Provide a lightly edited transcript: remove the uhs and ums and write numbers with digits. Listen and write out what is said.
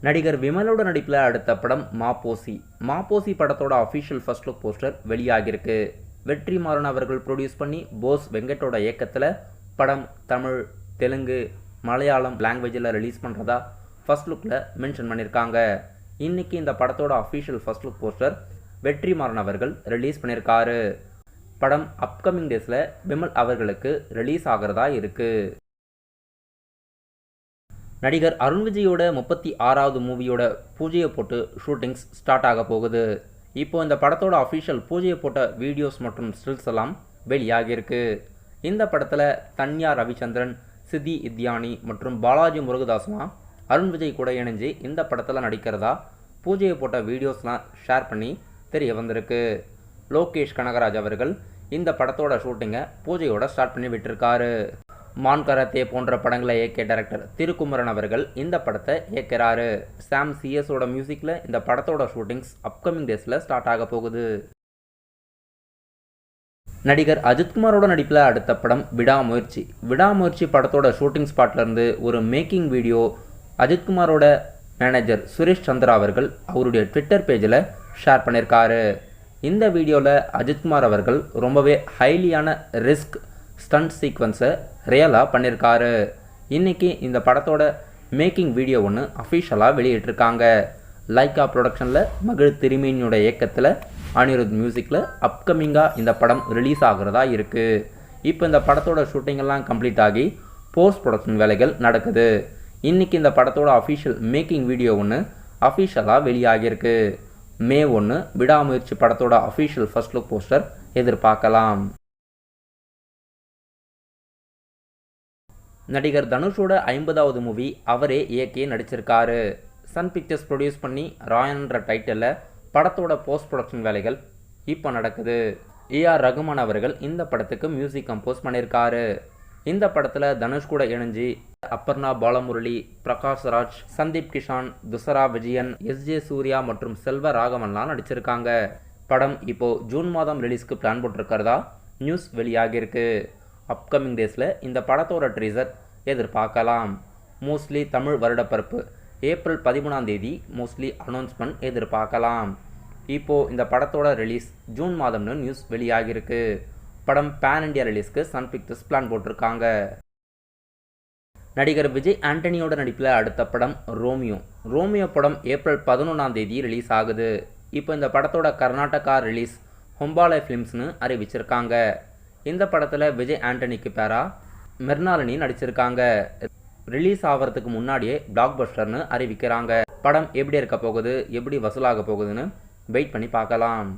நடிகர் விமலோட நடிப்பில் அடுத்த படம் மாப்போசி. மாப்போசி படத்தோட அஃபிஷியல் ஃபர்ஸ்ட் லுக் போஸ்டர் வெளியாகிருக்கு. வெற்றிமாறன் அவர்கள் ப்ரொடியூஸ் பண்ணி போஸ் வெங்கட்டோட இயக்கத்தில் படம் தமிழ், தெலுங்கு, மலையாளம் லாங்குவேஜில் ரிலீஸ் பண்ணுறதா ஃபர்ஸ்ட் லுக்கில் மென்ஷன் பண்ணியிருக்காங்க. இன்றைக்கி இந்த படத்தோட official first look poster Vetrimaaran அவர்கள் ரிலீஸ் பண்ணியிருக்காரு. படம் அப்கமிங் டேஸில் விமல் அவர்களுக்கு ரிலீஸ் ஆகிறதா இருக்குது. நடிகர் அருண் விஜயோட 36வது மூவியோட பூஜையை போட்டு ஷூட்டிங்ஸ் ஸ்டார்ட் ஆக போகுது. இப்போ இந்த படத்தோட அஃபிஷியல் பூஜையை போட்ட வீடியோஸ் மற்றும் ஸ்டில்ஸ் எல்லாம் வெளியாகியிருக்கு. இந்த படத்தில் தன்யா ரவிச்சந்திரன், சித்தி இத்யானி மற்றும் பாலாஜி முருகதாஸ்லாம் அருண் விஜய் கூட இணைஞ்சு இந்த படத்தில் நடிக்கிறதா பூஜையை போட்ட வீடியோஸ்லாம் ஷேர் பண்ணி தெரிய வந்திருக்கு. லோகேஷ் கனகராஜ் அவர்கள் இந்த படத்தோட ஷூட்டிங்கை பூஜையோட ஸ்டார்ட் பண்ணி விட்டுருக்காரு. மான் கராத்தே போன்ற படங்களை இயக்கிய டைரக்டர் திருக்குமரன் அவர்கள் இந்த படத்தை இயக்கிறாரு. சாம் சிஎஸோட மியூசிக்கில் இந்த படத்தோட ஷூட்டிங்ஸ் அப்கமிங் டேஸில் ஸ்டார்ட் ஆக போகுது. நடிகர் அஜித்குமாரோட நடிப்பில் அடுத்த படம் விடாமுயற்சி. விடாமுயற்சி படத்தோட ஷூட்டிங் ஸ்பாட்லேருந்து ஒரு மேக்கிங் வீடியோ அஜித்குமாரோட மேனேஜர் சுரேஷ் சந்திரா அவர்கள் அவருடைய ட்விட்டர் பேஜில் ஷேர் பண்ணியிருக்காரு. இந்த வீடியோவில் அஜித்குமார் அவர்கள் ரொம்பவே ஹைலியான ரிஸ்க் ஸ்டண்ட் சீக்வன்ஸை ரியலாக பண்ணியிருக்காரு. இன்றைக்கி இந்த படத்தோட மேக்கிங் வீடியோ ஒன்று அஃபிஷியலாக வெளியிட்டிருக்காங்க. லைக்கா ப்ரொடக்ஷனில் மகிழ் திருமேனியோட இயக்கத்தில் அனிருத் மியூசிக்கில் அப்கமிங்காக இந்த படம் ரிலீஸ் ஆகிறதா இருக்குது. இப்போ இந்த படத்தோட ஷூட்டிங்கெல்லாம் கம்ப்ளீட் ஆகி போஸ்ட் ப்ரொடக்ஷன் வேலைகள் நடக்குது. இன்றைக்கி இந்த படத்தோட அஃபிஷியல் மேக்கிங் வீடியோ ஒன்று அஃபிஷியலாக வெளியாகியிருக்கு. மே 1 விடாமுயற்சி படத்தோட அஃபிஷியல் ஃபர்ஸ்ட் லுக் போஸ்டர் எதிர்பார்க்கலாம். நடிகர் தனுஷோட 50வது மூவி அவரே இயக்கி நடிச்சிருக்காரு. சன் பிக்சர்ஸ் ப்ரொடியூஸ் பண்ணி ராயன்ற டைட்டிலில் படத்தோட போஸ்ட் ப்ரொடக்ஷன் வேலைகள் இப்போ நடக்குது. ஏஆர் ரகுமான் அவர்கள் இந்த படத்துக்கு மியூசிக் கம்போஸ் பண்ணியிருக்காரு. இந்த படத்தில் தனுஷ் கூட இணைஞ்சு அப்பர்ணா பாலமுரளி, பிரகாஷ் ராஜ், சந்தீப் கிஷான், துசரா விஜயன், எஸ்ஜே சூர்யா மற்றும் செல்வ ராகவன்லாம் நடிச்சிருக்காங்க. படம் இப்போது ஜூன் மாதம் ரிலீஸ்க்கு பிளான் போட்டிருக்கிறதா நியூஸ் வெளியாகியிருக்கு. அப்கமிங் டேஸில் இந்த படத்தோட ட்ரீசர் எதிர்பார்க்கலாம். மோஸ்ட்லி தமிழ் வருடப்பிறப்பு ஏப்ரல் 13ஆம் தேதி மோஸ்ட்லி அனௌன்ஸ்மெண்ட் எதிர்பார்க்கலாம். இப்போது இந்த படத்தோட ரிலீஸ் ஜூன் மாதம்னு நியூஸ் வெளியாகியிருக்கு. படம் பேன் இண்டியா ரிலீஸ்க்கு சன் பிக்சர்ஸ் பிளான் போட்டிருக்காங்க. நடிகர் விஜய் ஆண்டனியோட நடிப்பில் அடுத்த படம் ரோமியோ. ரோமியோ படம் ஏப்ரல் 11ஆம் தேதி ரிலீஸ் ஆகுது. இப்போ இந்த படத்தோட கர்நாடகா ரிலீஸ் ஹொம்பாலே ஃபிலிம்ஸ்னு அறிவிச்சிருக்காங்க. இந்த படத்தில் விஜய் ஆண்டனிக்கு பேரா மெர்னாலினி நடிச்சிருக்காங்க. ரிலீஸ் ஆகிறதுக்கு முன்னாடியே பிளாக் பஸ்டர்னு அறிவிக்கிறாங்க. படம் எப்படி இருக்க போகுது, எப்படி வசூலாக போகுதுன்னு வெயிட் பண்ணி பார்க்கலாம்.